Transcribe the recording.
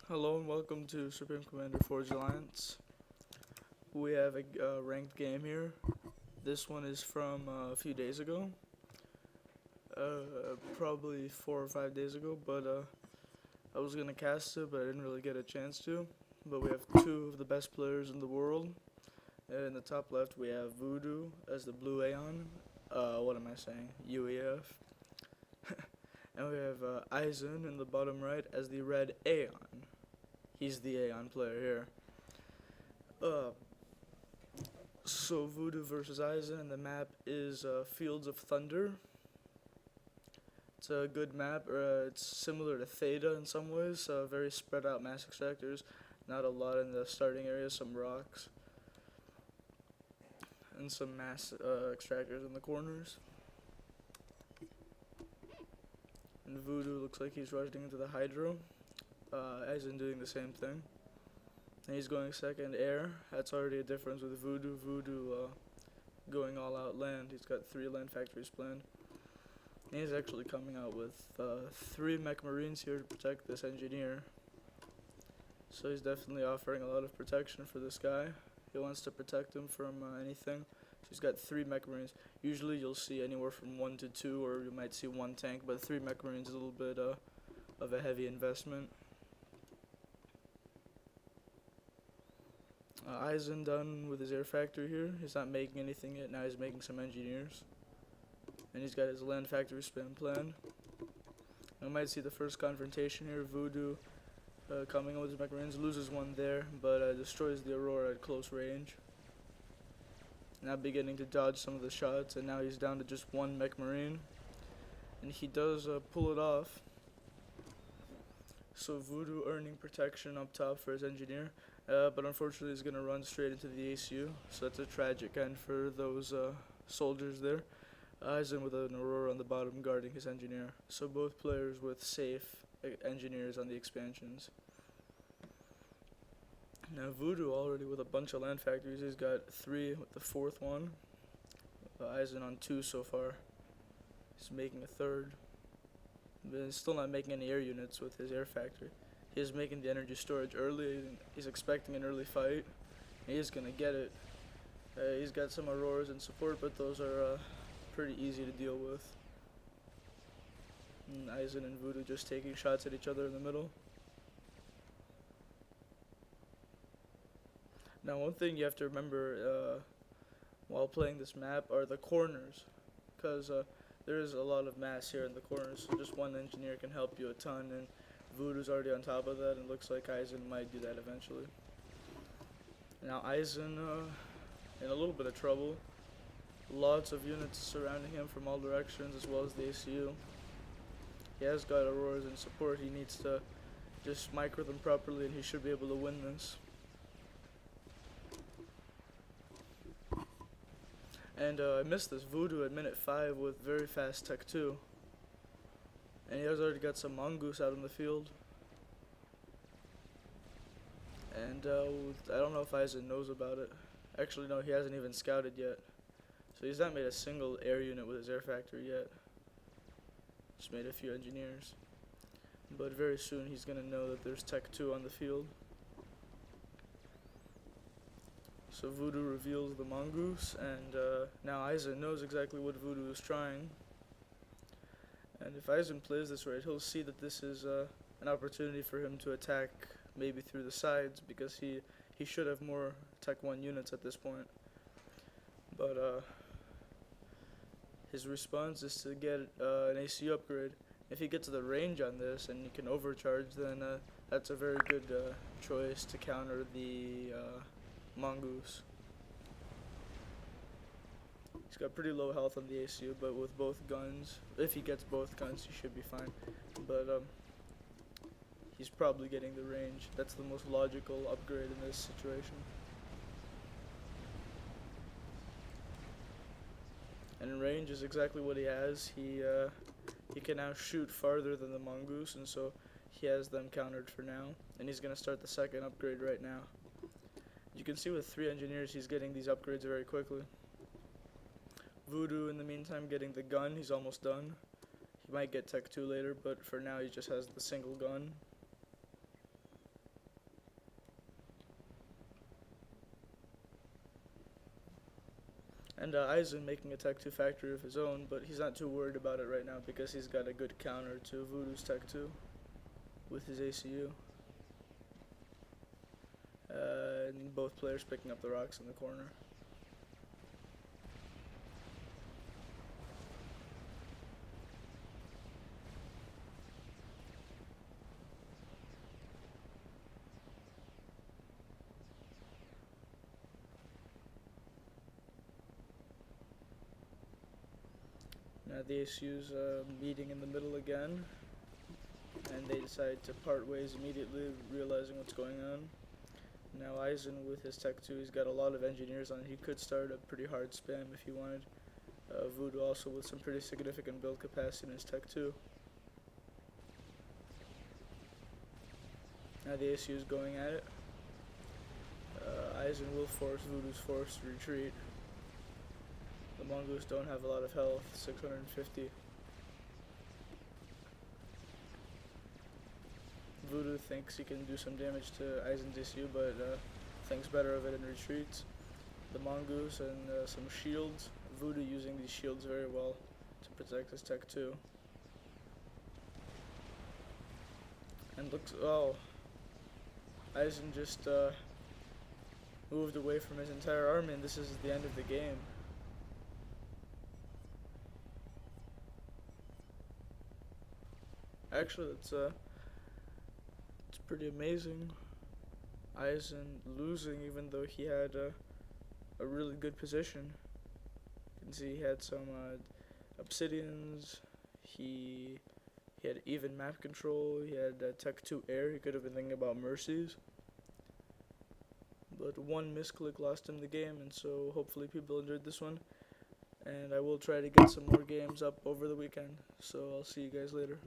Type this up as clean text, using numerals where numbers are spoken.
Hello and welcome to Supreme Commander Forge Alliance. We have a ranked game here. This one is from a few days ago. Probably 4 or 5 days ago, but I was gonna cast it, but I didn't really get a chance to. But we have two of the best players in the world. In the top left, we have Voodoo as the blue Aeon. What am I saying? UEF. And we have Isen in the bottom right as the red Aeon. He's the Aeon player here. So Voodoo versus Isen, and the map is Fields of Thunder. It's a good map. It's similar to Theta in some ways. Very spread out mass extractors. Not a lot in the starting area. Some rocks and some mass extractors in the corners. And Voodoo looks like he's rushing into the Hydro. Isen doing the same thing. And he's going second air. That's already a difference with Voodoo. Voodoo going all out land. He's got 3 land factories planned. And he's actually coming out with 3 mech marines here to protect this engineer. So he's definitely offering a lot of protection for this guy. He wants to protect him from anything. So he's got 3 mech marines. Usually you'll see anywhere from 1 to 2, or you might see 1 tank, but 3 mech marines is a little bit of a heavy investment. Isen done with his air factory here. He's not making anything yet. Now he's making some engineers. And he's got his land factory spam planned. I might see the first confrontation here. Voodoo coming in with his mech marines. Loses 1 there, but destroys the Aurora at close range. Now beginning to dodge some of the shots, and now he's down to just 1 mech marine. And he does pull it off. So Voodoo earning protection up top for his engineer. But unfortunately he's going to run straight into the ACU, so that's a tragic end for those soldiers there. Isen with an Aurora on the bottom guarding his engineer. So both players with safe engineers on the expansions. Now Voodoo already with a bunch of land factories. He's got 3 with the 4th one. Isen on 2 so far. He's making a 3rd. But he's still not making any air units with his air factory. He is making the energy storage early. He's expecting an early fight. He is going to get it. He's got some Auroras in support, but those are pretty easy to deal with. And Isen and Voodoo just taking shots at each other in the middle. Now one thing you have to remember while playing this map are the corners. Because there is a lot of mass here in the corners, so just 1 engineer can help you a ton. And Voodoo's already on top of that, and looks like Isen might do that eventually. Now Isen in a little bit of trouble. Lots of units surrounding him from all directions, as well as the ACU. He has got Auroras in support. He needs to just micro them properly, and he should be able to win this. And I missed this. Voodoo at minute 5 with very fast Tech 2. And he has already got some mongoose out in the field. And I don't know if Isen knows about it. Actually, no, he hasn't even scouted yet. So he's not made a single air unit with his air factory yet. Just made a few engineers. But very soon he's going to know that there's Tech 2 on the field. So Voodoo reveals the mongoose, and now Isen knows exactly what Voodoo is trying. And if Isen plays this right, he'll see that this is an opportunity for him to attack maybe through the sides, because he should have more Tech 1 units at this point. But his response is to get an AC upgrade. If he gets the range on this and he can overcharge, then that's a very good choice to counter the mongoose. He's got pretty low health on the ACU, but with both guns, if he gets both guns, he should be fine. But he's probably getting the range. That's the most logical upgrade in this situation. And range is exactly what he has. He can now shoot farther than the mongoose, and so he has them countered for now. And he's going to start the 2nd upgrade right now. You can see with 3 engineers, he's getting these upgrades very quickly. Voodoo, in the meantime, getting the gun. He's almost done. He might get Tech 2 later, but for now he just has the single gun. And Isen making a Tech 2 factory of his own, but he's not too worried about it right now because he's got a good counter to Voodoo's Tech 2 with his ACU. And both players picking up the rocks in the corner. Now the ACU's meeting in the middle again, and they decide to part ways immediately, realizing what's going on. Now Isen with his Tech 2, he's got a lot of engineers on it. He could start a pretty hard spam if he wanted. Voodoo also with some pretty significant build capacity in his Tech 2. Now the ACU is going at it. Isen will force Voodoo's force to retreat. The Mongoose don't have a lot of health, 650. Voodoo thinks he can do some damage to Isen's ACU, but thinks better of it and retreats. The Mongoose and some shields. Voodoo using these shields very well to protect his Tech 2. And looks, oh, Isen just moved away from his entire army, and this is the end of the game. Actually, it's pretty amazing. Isen losing even though he had a really good position. You can see he had some obsidians. He had even map control. He had Tech 2 air. He could have been thinking about mercies. But one misclick lost him the game, and so hopefully people enjoyed this one. And I will try to get some more games up over the weekend. So I'll see you guys later.